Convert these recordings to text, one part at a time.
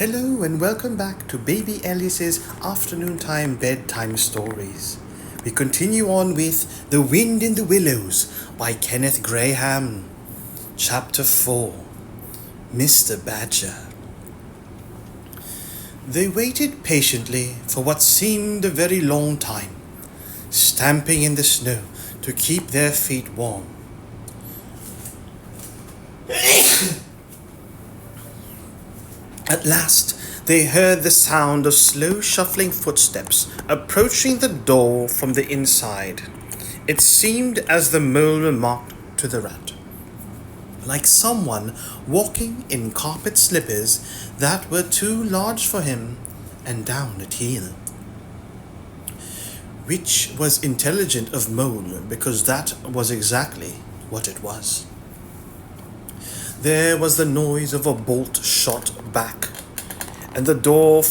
Hello and welcome back to Baby Alice's afternoon time bedtime stories. We continue on with The Wind in the Willows by Kenneth Grahame. Chapter 4, Mr. Badger. They waited patiently for what seemed a very long time, stamping in the snow to keep their feet warm. At last, they heard the sound of slow shuffling footsteps approaching the door from the inside. It seemed as the mole remarked to the rat, like someone walking in carpet slippers that were too large for him and down at heel. Which was intelligent of Mole, because that was exactly what it was. There was the noise of a bolt shot back, and the door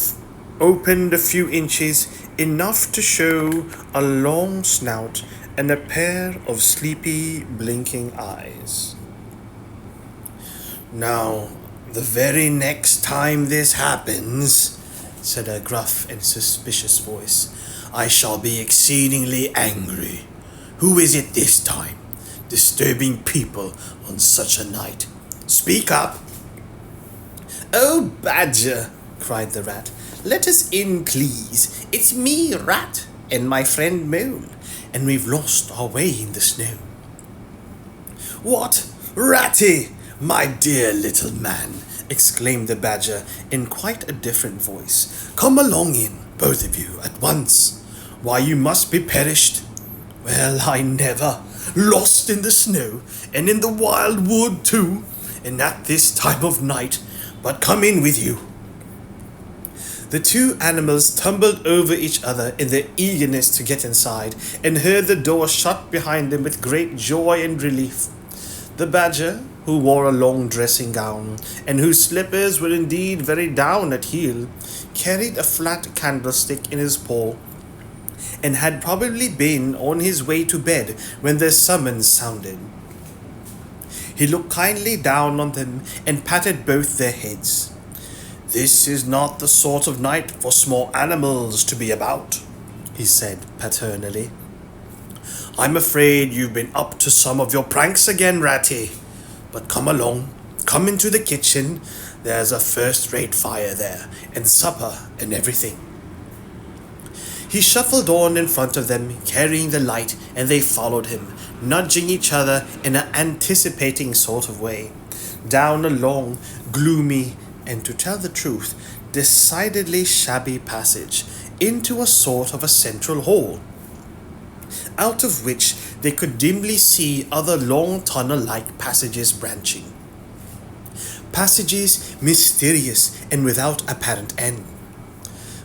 opened a few inches, enough to show a long snout and a pair of sleepy, blinking eyes. "Now, the very next time this happens," said a gruff and suspicious voice, "I shall be exceedingly angry. Who is it this time, disturbing people on such a night? Speak up!" "Oh, Badger," cried the rat, "let us in, please. It's me, Rat, and my friend Mole, and we've lost our way in the snow." "What, Ratty, my dear little man!" exclaimed the Badger in quite a different voice. "Come along in, both of you, at once. Why, you must be perished. Well, I never. Lost in the snow, and in the wild wood too, and at this time of night. But come in with you." The two animals tumbled over each other in their eagerness to get inside, and heard the door shut behind them with great joy and relief. The Badger, who wore a long dressing gown, and whose slippers were indeed very down at heel, carried a flat candlestick in his paw, and had probably been on his way to bed when their summons sounded. He looked kindly down on them and patted both their heads. "This is not the sort of night for small animals to be about," he said paternally. "I'm afraid you've been up to some of your pranks again, Ratty. But come along, come into the kitchen. There's a first-rate fire there, and supper and everything." He shuffled on in front of them, carrying the light, and they followed him, nudging each other in an anticipating sort of way, down a long, gloomy, and to tell the truth, decidedly shabby passage, into a sort of a central hall, out of which they could dimly see other long tunnel-like passages branching. Passages mysterious and without apparent end.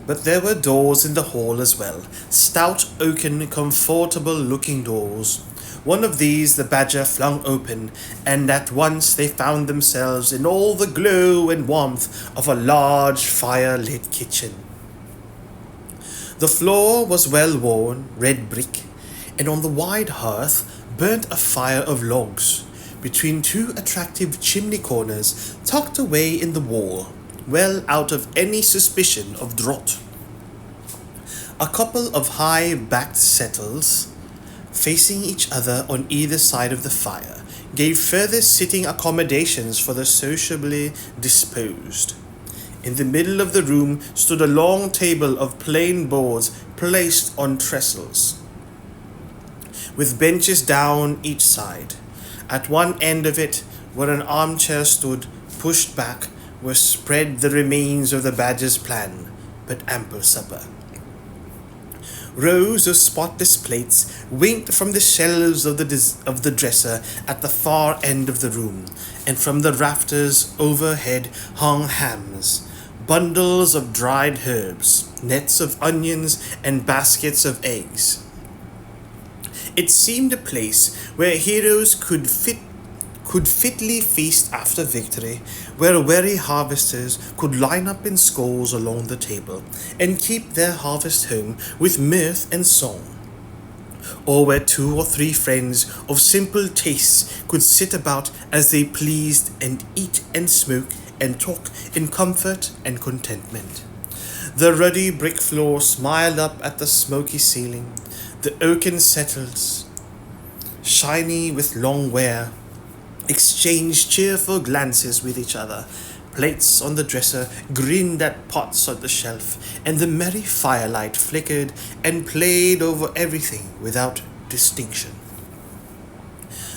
But there were doors in the hall as well, stout oaken, comfortable-looking doors. One of these the Badger flung open, and at once they found themselves in all the glow and warmth of a large fire-lit kitchen. The floor was well-worn, red brick, and on the wide hearth burnt a fire of logs, between two attractive chimney corners tucked away in the wall, well out of any suspicion of draught. A couple of high-backed settles, facing each other on either side of the fire, gave further sitting accommodations for the sociably disposed. In the middle of the room stood a long table of plain boards placed on trestles, with benches down each side. At one end of it, where an armchair stood, pushed back, were spread the remains of the Badger's plan, but ample supper. Rows of spotless plates winked from the shelves of the dresser at the far end of the room, and from the rafters overhead hung hams, bundles of dried herbs, nets of onions, and baskets of eggs. It seemed a place where heroes could fitly feast after victory, where weary harvesters could line up in squares along the table and keep their harvest home with mirth and song, or where 2 or 3 friends of simple tastes could sit about as they pleased and eat and smoke and talk in comfort and contentment. The ruddy brick floor smiled up at the smoky ceiling. The oaken settles, shiny with long wear, exchanged cheerful glances with each other. Plates on the dresser grinned at pots on the shelf, and the merry firelight flickered and played over everything without distinction.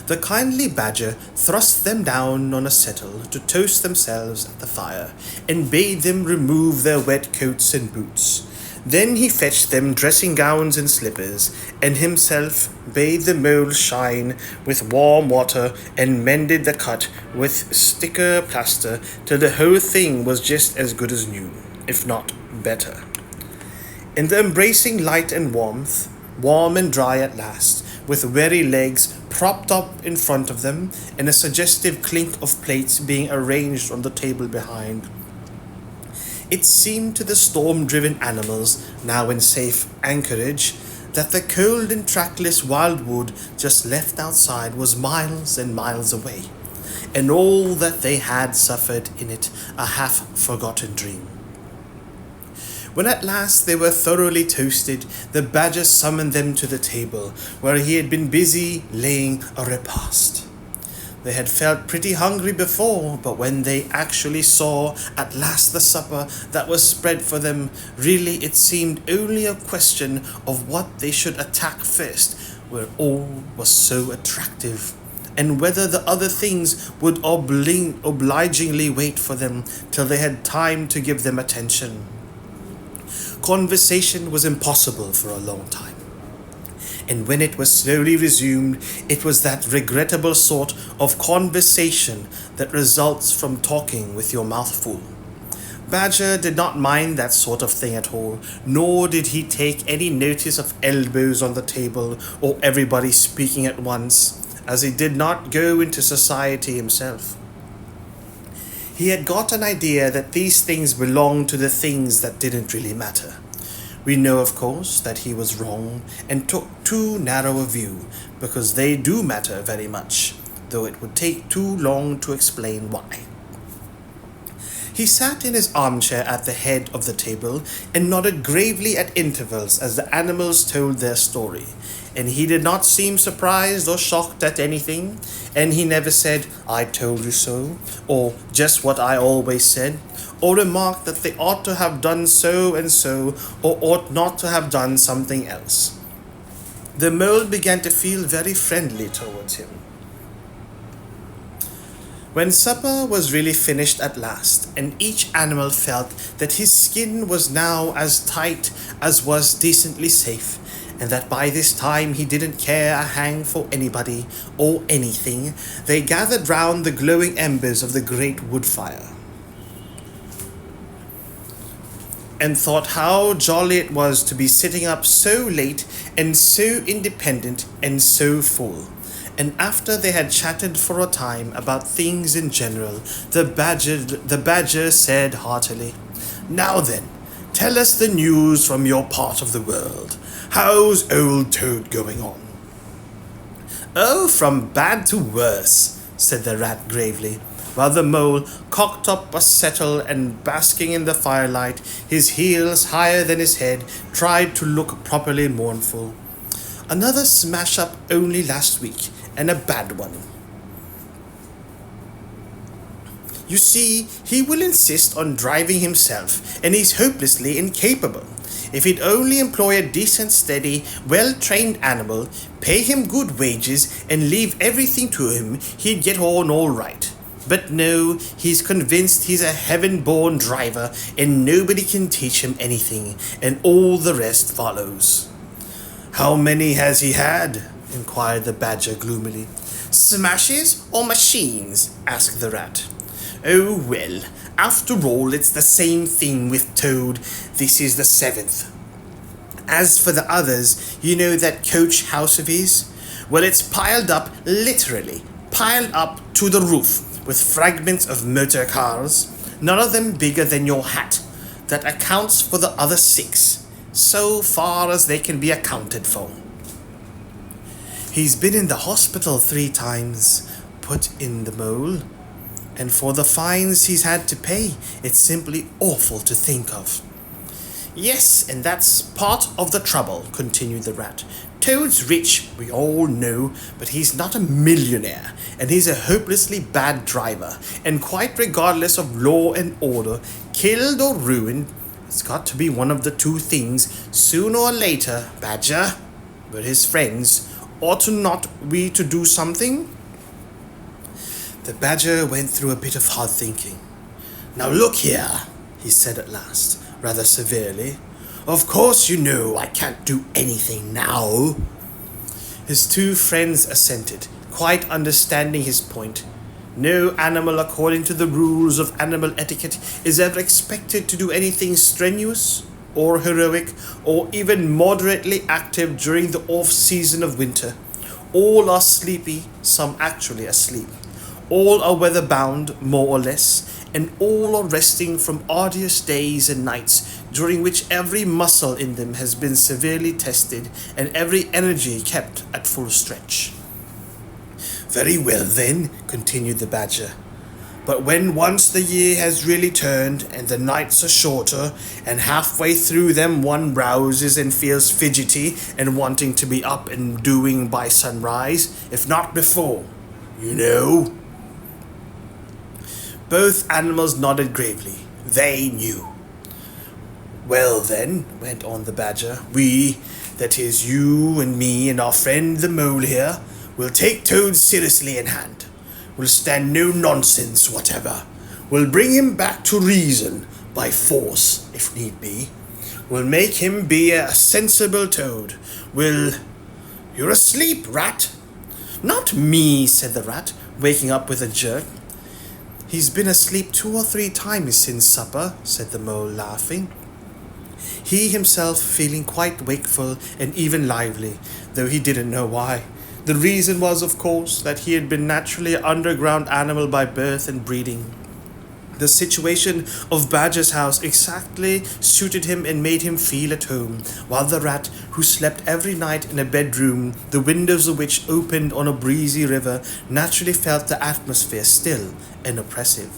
The kindly badger thrust them down on a settle to toast themselves at the fire, and bade them remove their wet coats and boots. Then he fetched them dressing gowns and slippers, and himself bade the mole shine with warm water and mended the cut with sticker plaster till the whole thing was just as good as new, if not better. In the embracing light and warmth, warm and dry at last, with weary legs propped up in front of them, and a suggestive clink of plates being arranged on the table behind, it seemed to the storm-driven animals, now in safe anchorage, that the cold and trackless wildwood just left outside was miles and miles away, and all that they had suffered in it a half-forgotten dream. When at last they were thoroughly toasted, the badger summoned them to the table, where he had been busy laying a repast. They had felt pretty hungry before, but when they actually saw at last the supper that was spread for them, really it seemed only a question of what they should attack first, where all was so attractive, and whether the other things would obligingly wait for them till they had time to give them attention. Conversation was impossible for a long time, and when it was slowly resumed, it was that regrettable sort of conversation that results from talking with your mouth full. Badger did not mind that sort of thing at all, nor did he take any notice of elbows on the table or everybody speaking at once, as he did not go into society himself. He had got an idea that these things belonged to the things that didn't really matter. We know, of course, that he was wrong and took too narrow a view, because they do matter very much, though it would take too long to explain why. He sat in his armchair at the head of the table and nodded gravely at intervals as the animals told their story, and he did not seem surprised or shocked at anything, and he never said, "I told you so," or "just what I always said," or remarked that they ought to have done so and so, or ought not to have done something else. The mole began to feel very friendly towards him. When supper was really finished at last, and each animal felt that his skin was now as tight as was decently safe, and that by this time he didn't care a hang for anybody or anything, they gathered round the glowing embers of the great wood fire, and thought how jolly it was to be sitting up so late and so independent and so full. And after they had chatted for a time about things in general, the badger said heartily, "Now then, tell us the news from your part of the world. How's old Toad going on?" "Oh, from bad to worse," said the rat gravely, while the mole cocked up a settle and, basking in the firelight, his heels higher than his head, tried to look properly mournful. "Another smash-up only last week, and a bad one. You see, he will insist on driving himself, and he's hopelessly incapable. If he'd only employ a decent, steady, well-trained animal, pay him good wages, and leave everything to him, he'd get on all right. But no, he's convinced he's a heaven-born driver, and nobody can teach him anything, and all the rest follows." "How many has he had?" inquired the badger gloomily. "Smashes or machines?" asked the rat. "Oh well, after all it's the same thing with Toad. This is the 7th. As for the others, you know that coach house of his? Well, it's piled up, literally, piled up to the roof with fragments of motor cars, none of them bigger than your hat. That accounts for the other 6, so far as they can be accounted for." "He's been in the hospital 3 times, put in the mole. And for the fines he's had to pay, it's simply awful to think of. Yes, and that's part of the trouble, continued the rat. Toad's rich, we all know, but he's not a millionaire, and he's a hopelessly bad driver, and quite regardless of law and order, killed or ruined, it's got to be one of the two things, sooner or later, Badger. But his friends, ought not we to do something? The Badger went through a bit of hard thinking. Now look here, he said at last, rather severely. Of course you know I can't do anything now. His two friends assented, quite understanding his point. No animal, according to the rules of animal etiquette, is ever expected to do anything strenuous or heroic or even moderately active during the off-season of winter. All are sleepy, some actually asleep. All are weather-bound, more or less, and all are resting from arduous days and nights, during which every muscle in them has been severely tested and every energy kept at full stretch. Very well then, continued the Badger. But when once the year has really turned, and the nights are shorter, and halfway through them one rouses and feels fidgety and wanting to be up and doing by sunrise, if not before, you know. Both animals nodded gravely. They knew. Well then, went on the Badger, we, that is you and me and our friend the Mole here, will take Toad seriously in hand. We'll stand no nonsense whatever. We'll bring him back to reason, by force, if need be. We'll make him be a sensible Toad. You're asleep, Rat. Not me, said the Rat, waking up with a jerk. He's been asleep 2 or 3 times since supper, said the Mole, laughing. He himself feeling quite wakeful and even lively, though he didn't know why. The reason was, of course, that he had been naturally an underground animal by birth and breeding. The situation of Badger's house exactly suited him and made him feel at home, while the Rat, who slept every night in a bedroom, the windows of which opened on a breezy river, naturally felt the atmosphere still and oppressive.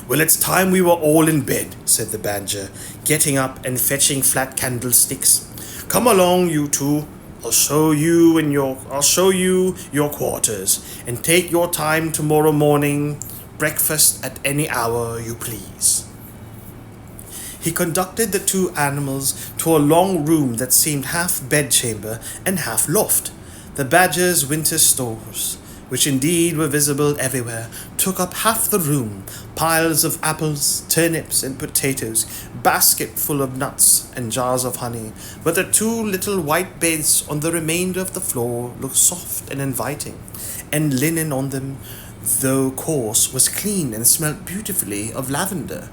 Well, it's time we were all in bed, said the Badger, getting up and fetching flat candlesticks. Come along, you two. I'll show you your quarters, and take your time tomorrow morning. Breakfast at any hour you please. He conducted the two animals to a long room that seemed half bedchamber and half loft. The Badger's winter stores, which indeed were visible everywhere, took up half the room, piles of apples, turnips and potatoes, basket full of nuts and jars of honey, but the two little white beds on the remainder of the floor looked soft and inviting, and linen on them, though coarse, was clean and smelt beautifully of lavender.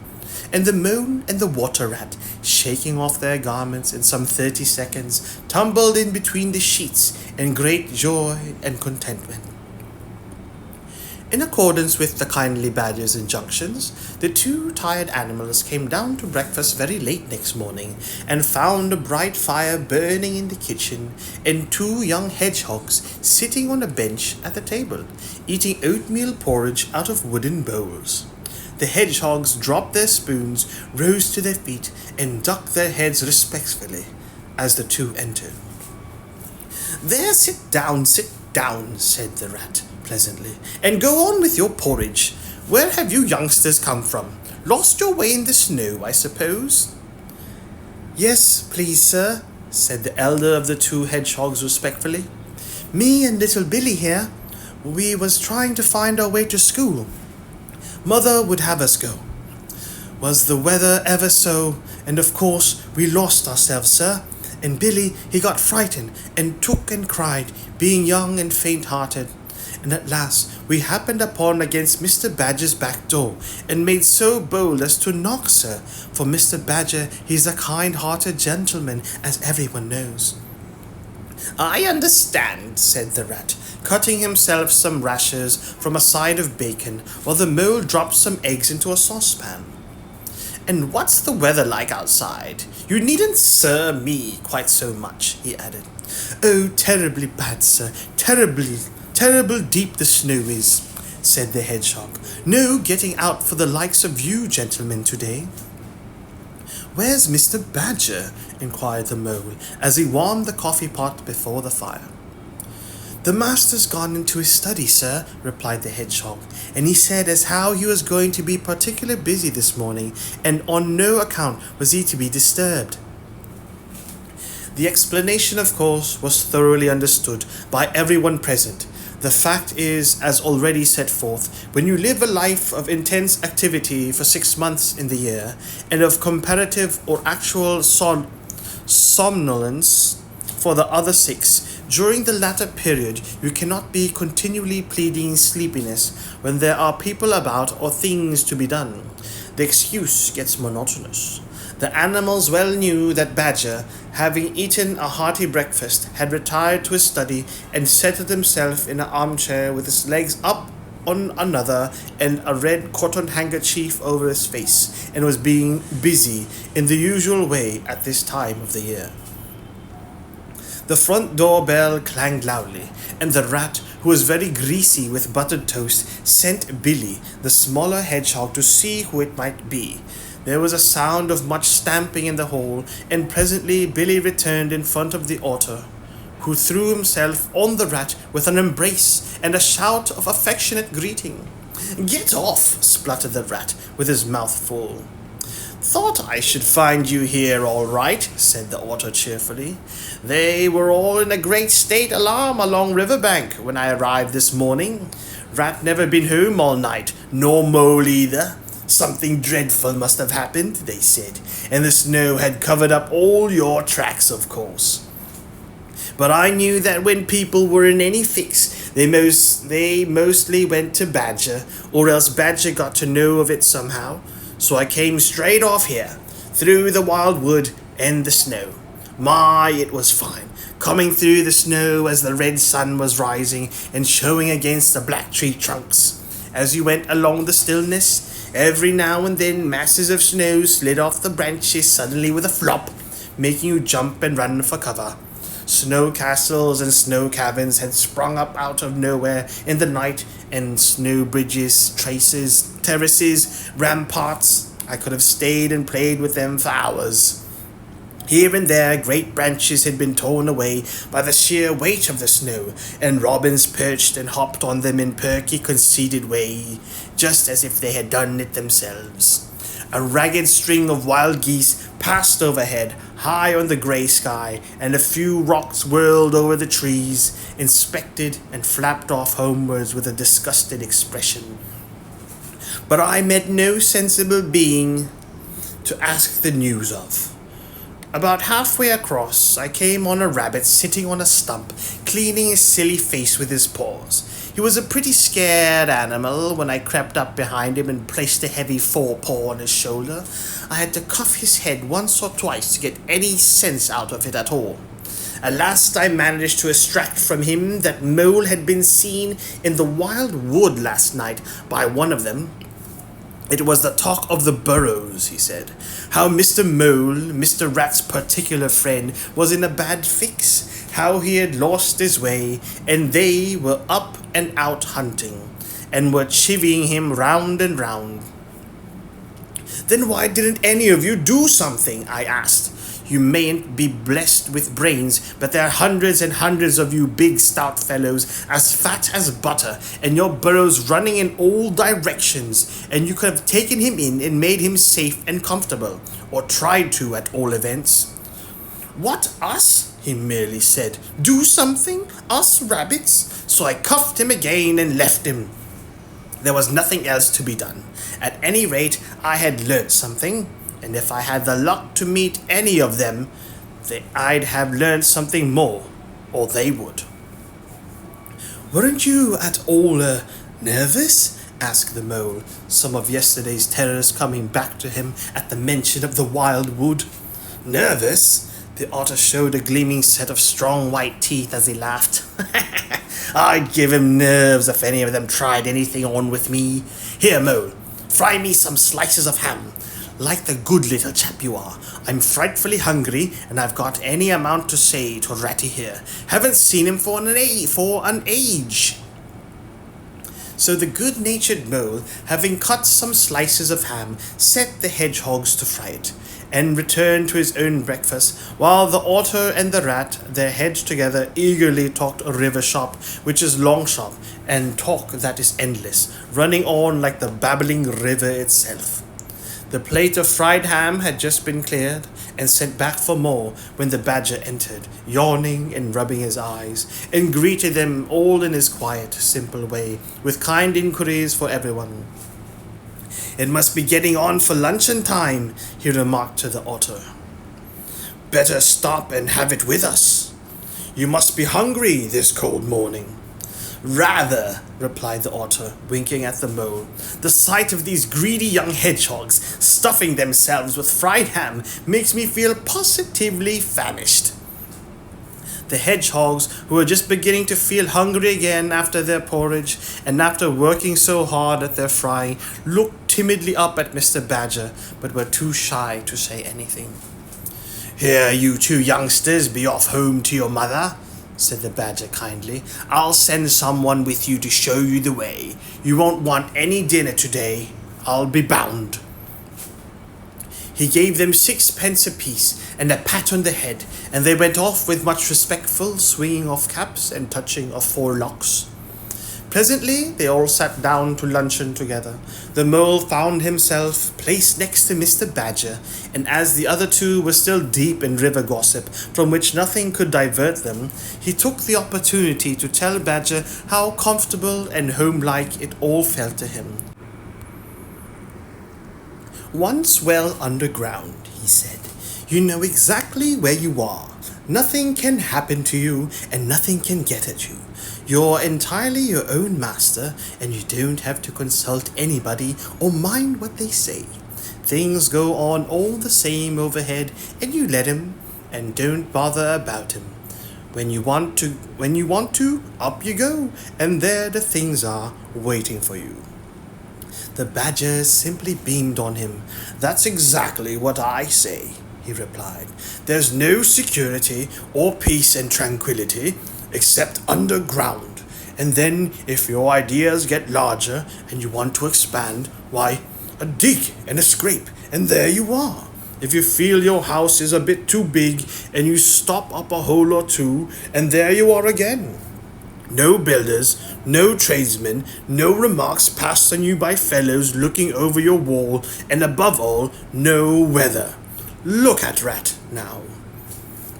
And the Mole and the Water Rat, shaking off their garments in some 30 seconds, tumbled in between the sheets in great joy and contentment. In accordance with the kindly Badger's injunctions, the two tired animals came down to breakfast very late next morning, and found a bright fire burning in the kitchen, and 2 young hedgehogs sitting on a bench at the table, eating oatmeal porridge out of wooden bowls. The hedgehogs dropped their spoons, rose to their feet, and ducked their heads respectfully as the two entered. There, sit down, said the Rat pleasantly, and go on with your porridge. Where have you youngsters come from? Lost your way in the snow, I suppose? Yes, please, sir, said the elder of the 2 hedgehogs respectfully. Me and little Billy here. We was trying to find our way to school. Mother would have us go. Was the weather ever so, and of course we lost ourselves, sir. And Billy, he got frightened, and took and cried, being young and faint-hearted. And at last we happened upon against Mr. Badger's back door, and made so bold as to knock, sir, for Mr. Badger, he's a kind-hearted gentleman, as everyone knows. I understand, said the Rat, cutting himself some rashers from a side of bacon, while the Mole dropped some eggs into a saucepan. And what's the weather like outside? You needn't sir me quite so much, he added. Oh, terribly bad, sir, terrible deep the snow is. said the hedgehog. "No getting out for the likes of you gentlemen today." "Where's Mr. Badger?" inquired the mole, as he warmed the coffee pot before the fire. "The master's gone into his study, sir," replied the hedgehog, "and he said as how he was going to be particular busy this morning, and on no account was he to be disturbed." The explanation, of course, was thoroughly understood by everyone present. The fact is, as already set forth, when you live a life of intense activity for 6 months in the year, and of comparative or actual somnolence for the other 6, during the latter period you cannot be continually pleading sleepiness when there are people about or things to be done. The excuse gets monotonous. The animals well knew that Badger, having eaten a hearty breakfast, had retired to his study and settled himself in an armchair with his legs up on another and a red cotton handkerchief over his face, and was being busy in the usual way at this time of the year. The front door bell clanged loudly, and the rat, who was very greasy with buttered toast, sent Billy, the smaller hedgehog, to see who it might be. There was a sound of much stamping in the hall, and presently Billy returned in front of the otter, who threw himself on the rat with an embrace and a shout of affectionate greeting. "Get off!" spluttered the rat, with his mouth full. "Thought I should find you here all right," said the otter cheerfully. "They were all in a great state alarm along riverbank when I arrived this morning. Rat never been home all night, nor mole either. Something dreadful must have happened, they said, and the snow had covered up all your tracks, of course. But I knew that when people were in any fix, they mostly went to Badger, or else Badger got to know of it somehow. So I came straight off here, through the wild wood and the snow. My, it was fine, coming through the snow as the red sun was rising and showing against the black tree trunks. As you went along the stillness, every now and then masses of snow slid off the branches suddenly with a flop, making you jump and run for cover. Snow castles and snow caverns had sprung up out of nowhere in the night, and snow bridges, traces, terraces, ramparts. I could have stayed and played with them for hours. Here and there great branches had been torn away by the sheer weight of the snow, and robins perched and hopped on them in perky, conceited way, just as if they had done it themselves. A ragged string of wild geese passed overhead, high on the grey sky, and a few rocks whirled over the trees, inspected and flapped off homewards with a disgusted expression. But I met no sensible being to ask the news of. About halfway across, I came on a rabbit sitting on a stump, cleaning his silly face with his paws. He was a pretty scared animal when I crept up behind him and placed a heavy forepaw on his shoulder. I had to cuff his head once or twice to get any sense out of it at all. At last I managed to extract from him that Mole had been seen in the wild wood last night by one of them. It was the talk of the burrows, he said. How Mr. Mole, Mr. Rat's particular friend, was in a bad fix. How he had lost his way, and they were up and out hunting, and were chivying him round and round. Then why didn't any of you do something? I asked. You mayn't be blessed with brains, but there are hundreds and hundreds of you big stout fellows, as fat as butter, and your burrows running in all directions, and you could have taken him in and made him safe and comfortable, or tried to at all events. What, us? He merely said. Do something? Us rabbits? So I cuffed him again and left him. There was nothing else to be done. At any rate, I had learnt something, and if I had the luck to meet any of them, I'd have learnt something more, or they would. Weren't you at all nervous? Asked the mole, some of yesterday's terrors coming back to him at the mention of the wild wood. Nervous? The otter showed a gleaming set of strong white teeth as he laughed. I'd give him nerves if any of them tried anything on with me. Here, Mole, fry me some slices of ham. Like the good little chap you are, I'm frightfully hungry, and I've got any amount to say to Ratty here. Haven't seen him for an age. So the good-natured mole, having cut some slices of ham, set the hedgehogs to fry it, and returned to his own breakfast, while the otter and the rat, their heads together, eagerly talked a river shop, which is long shop, and talk that is endless, running on like the babbling river itself. The plate of fried ham had just been cleared and sent back for more when the badger entered, yawning and rubbing his eyes, and greeted them all in his quiet, simple way, with kind inquiries for everyone. "It must be getting on for luncheon time," he remarked to the otter. "Better stop and have it with us. You must be hungry this cold morning." "Rather," replied the otter, winking at the mole. "The sight of these greedy young hedgehogs stuffing themselves with fried ham makes me feel positively famished." The hedgehogs, who were just beginning to feel hungry again after their porridge and after working so hard at their frying, looked timidly up at Mr. Badger, but were too shy to say anything. "Here, you two youngsters, be off home to your mother," said the badger kindly. "I'll send someone with you to show you the way. You won't want any dinner today, I'll be bound." He gave them 6 pence apiece and a pat on the head, and they went off with much respectful swinging of caps and touching of forelocks. Presently they all sat down to luncheon together. The mole found himself placed next to Mr. Badger, and as the other two were still deep in river gossip, from which nothing could divert them, he took the opportunity to tell Badger how comfortable and homelike it all felt to him. "Once well underground," he said, "you know exactly where you are. Nothing can happen to you, and nothing can get at you. You're entirely your own master, and you don't have to consult anybody or mind what they say. Things go on all the same overhead, and you let 'em, and don't bother about 'em. When you want to, up you go, and there the things are, waiting for you." The badger simply beamed on him. "That's exactly what I say," he replied. "There's no security or peace and tranquility except underground. And then, if your ideas get larger and you want to expand, why, a dig and a scrape, and there you are. If you feel your house is a bit too big, and you stop up a hole or two, and there you are again. No builders, no tradesmen, no remarks passed on you by fellows looking over your wall, and above all, no weather. Look at Rat now.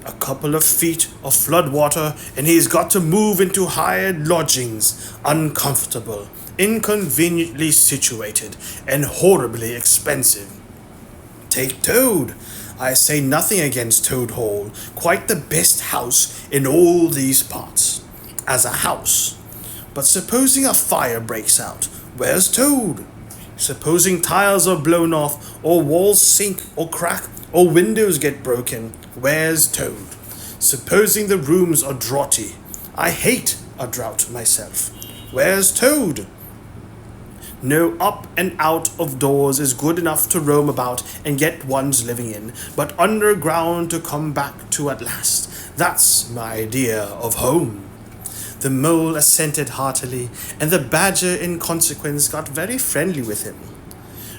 A couple of feet of flood water, and he's got to move into hired lodgings, uncomfortable, inconveniently situated, and horribly expensive. Take Toad. I say nothing against Toad Hall, quite the best house in all these parts, as a house. But supposing a fire breaks out, where's Toad? Supposing tiles are blown off, or walls sink or crack, or windows get broken, where's Toad? Supposing the rooms are draughty. I hate a drought myself. Where's Toad? No up and out of doors is good enough to roam about and get one's living in, but underground to come back to at last. That's my idea of home." The mole assented heartily, and the badger in consequence got very friendly with him.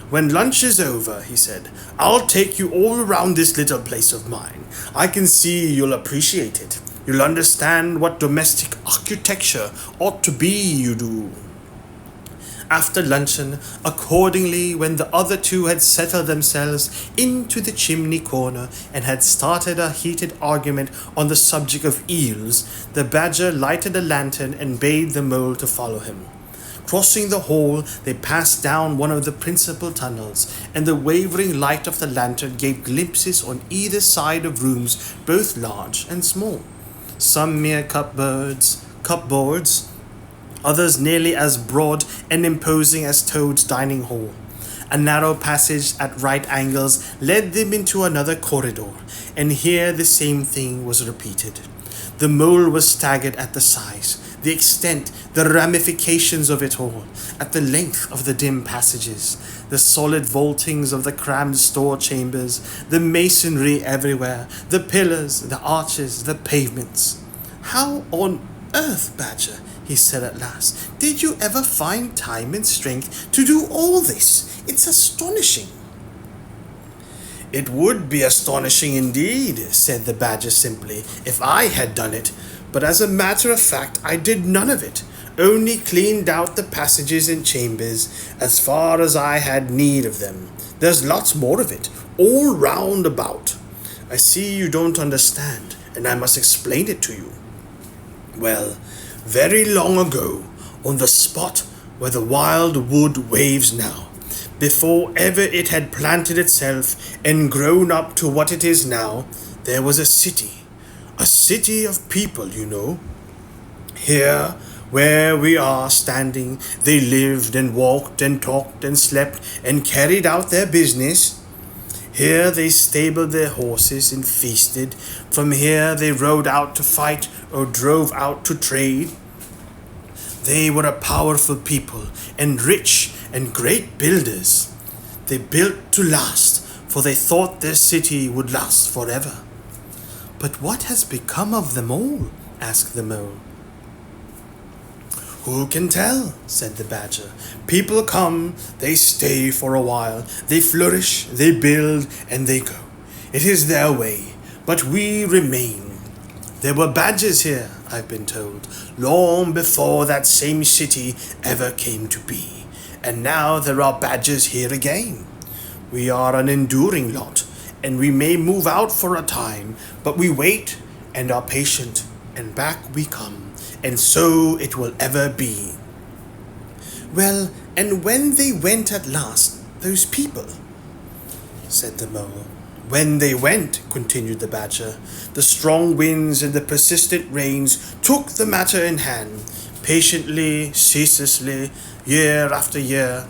"When lunch is over," he said, "I'll take you all around this little place of mine. I can see you'll appreciate it. You'll understand what domestic architecture ought to be, you do." After luncheon, accordingly, when the other two had settled themselves into the chimney corner and had started a heated argument on the subject of eels, the badger lighted a lantern and bade the mole to follow him. Crossing the hall, they passed down one of the principal tunnels, and the wavering light of the lantern gave glimpses on either side of rooms both large and small. Some mere cupboards, others nearly as broad and imposing as Toad's dining hall. A narrow passage at right angles led them into another corridor, and here the same thing was repeated. The mole was staggered at the size, the extent, the ramifications of it all, at the length of the dim passages, the solid vaultings of the crammed store chambers, the masonry everywhere, the pillars, the arches, the pavements. "How on earth, Badger," he said at last. "Did you ever find time and strength to do all this? It's astonishing." "It would be astonishing indeed," said the Badger simply, "if I had done it. But as a matter of fact, I did none of it, only cleaned out the passages and chambers as far as I had need of them. There's lots more of it, all round about. I see you don't understand, and I must explain it to you. Well, very long ago, on the spot where the wild wood waves now, before ever it had planted itself and grown up to what it is now, there was a city of people, you know. Here, where we are standing, they lived and walked and talked and slept and carried out their business. Here they stabled their horses and feasted. From here they rode out to fight or drove out to trade. They were a powerful people and rich and great builders. They built to last, for they thought their city would last forever." "But what has become of them all?" asked the Mole. "Who can tell?" said the Badger. "People come, they stay for a while, they flourish, they build, and they go. It is their way, but we remain. There were badgers here, I've been told, long before that same city ever came to be, and now there are badgers here again. We are an enduring lot, and we may move out for a time, but we wait and are patient, and back we come, and so it will ever be." "Well, and when they went at last, those people?" said the Mole. "When they went," continued the Badger, "the strong winds and the persistent rains took the matter in hand, patiently, ceaselessly, year after year.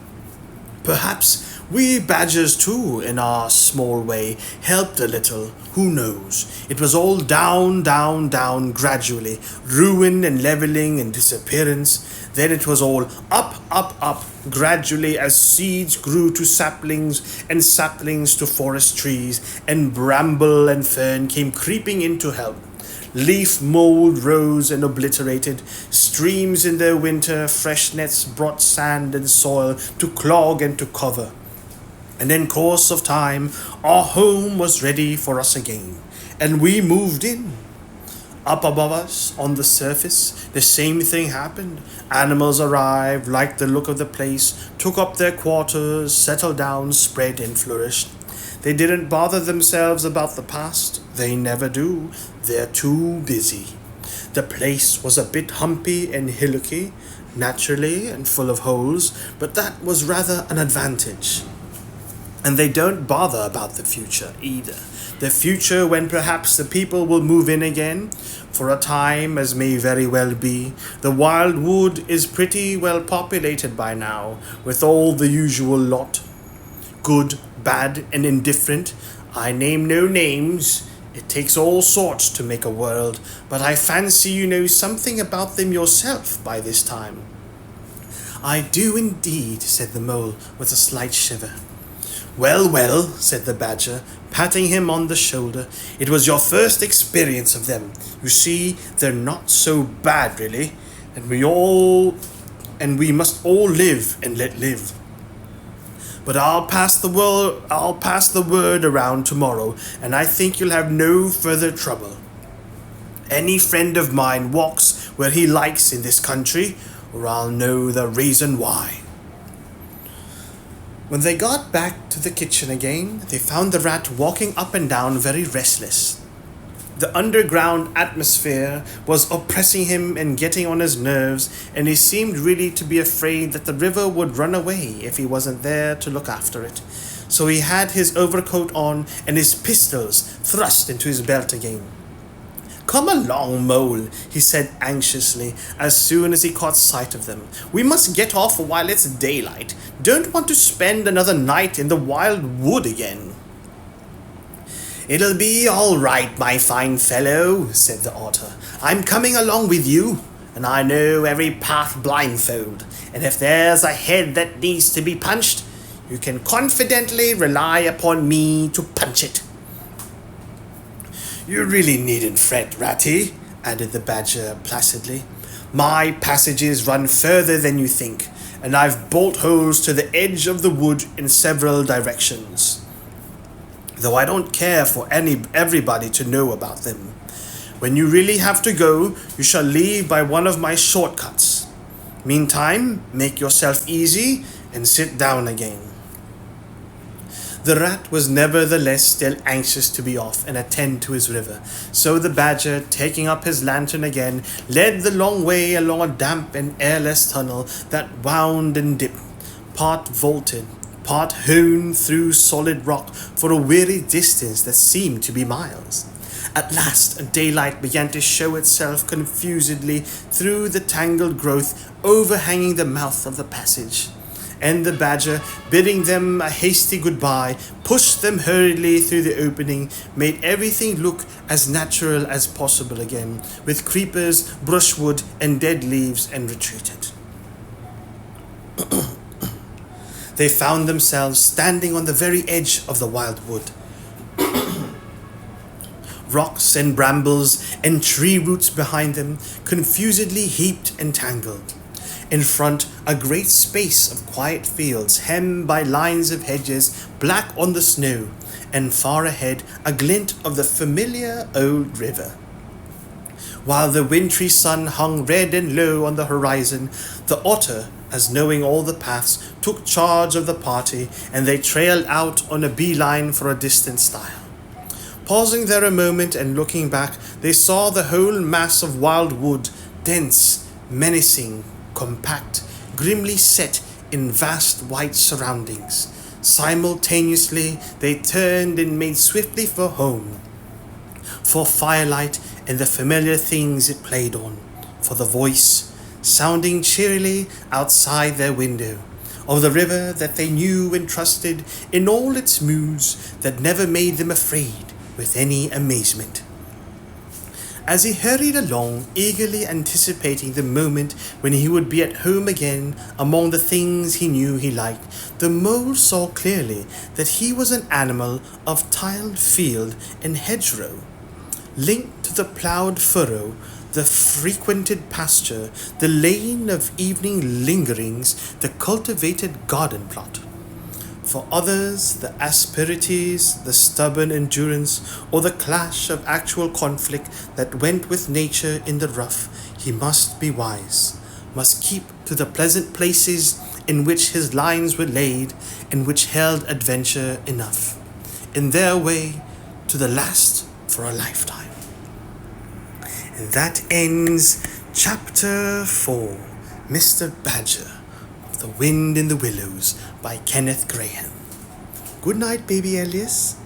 Perhaps we badgers too, in our small way, helped a little, who knows? It was all down, down, down, gradually, ruin and levelling and disappearance. Then it was all up, up, up, gradually, as seeds grew to saplings, and saplings to forest trees, and bramble and fern came creeping in to help. Leaf mold rose and obliterated. Streams in their winter freshness brought sand and soil to clog and to cover. And in course of time, our home was ready for us again, and we moved in. Up above us, on the surface, the same thing happened. Animals arrived, liked the look of the place, took up their quarters, settled down, spread and flourished. They didn't bother themselves about the past. They never do. They're too busy. The place was a bit humpy and hillocky, naturally, and full of holes, but that was rather an advantage. And they don't bother about the future either. The future when perhaps the people will move in again, for a time, as may very well be. The wild wood is pretty well populated by now, with all the usual lot. Good, bad, and indifferent. I name no names. It takes all sorts to make a world, but I fancy you know something about them yourself by this time." "I do indeed," said the Mole with a slight shiver. "Well, well," said the Badger, patting him on the shoulder, "it was your first experience of them. You see, they're not so bad really, and we must all live and let live. But I'll pass the word around tomorrow, and I think you'll have no further trouble. Any friend of mine walks where he likes in this country, or I'll know the reason why." When they got back to the kitchen again, they found the rat walking up and down very restless. The underground atmosphere was oppressing him and getting on his nerves, and he seemed really to be afraid that the river would run away if he wasn't there to look after it. So he had his overcoat on and his pistols thrust into his belt again. "Come along, Mole," he said anxiously as soon as he caught sight of them. "We must get off while it's daylight. Don't want to spend another night in the wild wood again." "It'll be all right, my fine fellow," said the Otter. "I'm coming along with you, and I know every path blindfold, and if there's a head that needs to be punched, you can confidently rely upon me to punch it." "You really needn't fret, Ratty," added the Badger placidly. My passages run further than you think, and I've bolt holes to the edge of the wood in several directions. Though I don't care for everybody to know about them. When you really have to go, you shall leave by one of my shortcuts. Meantime, make yourself easy and sit down again. The rat was nevertheless still anxious to be off and attend to his river, so the badger, taking up his lantern again, led the long way along a damp and airless tunnel that wound and dipped, part vaulted, part hewn through solid rock for a weary distance that seemed to be miles. At last, daylight began to show itself confusedly through the tangled growth overhanging the mouth of the passage, and the badger, bidding them a hasty goodbye, pushed them hurriedly through the opening, made everything look as natural as possible again, with creepers, brushwood, and dead leaves, and retreated. They found themselves standing on the very edge of the wild wood. Rocks and brambles and tree roots behind them, confusedly heaped and tangled. In front, a great space of quiet fields, hemmed by lines of hedges, black on the snow, and far ahead, a glint of the familiar old river. While the wintry sun hung red and low on the horizon, the otter, as knowing all the paths, took charge of the party, and they trailed out on a beeline for a distant stile. Pausing there a moment and looking back, they saw the whole mass of wild wood, dense, menacing, compact, grimly set in vast white surroundings. Simultaneously, they turned and made swiftly for home, for firelight and the familiar things it played on, for the voice, sounding cheerily outside their window, of the river that they knew and trusted in all its moods that never made them afraid with any amazement. As he hurried along, eagerly anticipating the moment when he would be at home again among the things he knew he liked, the mole saw clearly that he was an animal of tiled field and hedgerow, linked to the ploughed furrow, the frequented pasture, the lane of evening lingerings, the cultivated garden plot. For others, the asperities, the stubborn endurance, or the clash of actual conflict that went with nature in the rough, he must be wise, must keep to the pleasant places in which his lines were laid, and which held adventure enough, in their way, to the last for a lifetime. And that ends Chapter 4, Mr. Badger of The Wind in the Willows by Kenneth Grahame. Good night, baby Elias.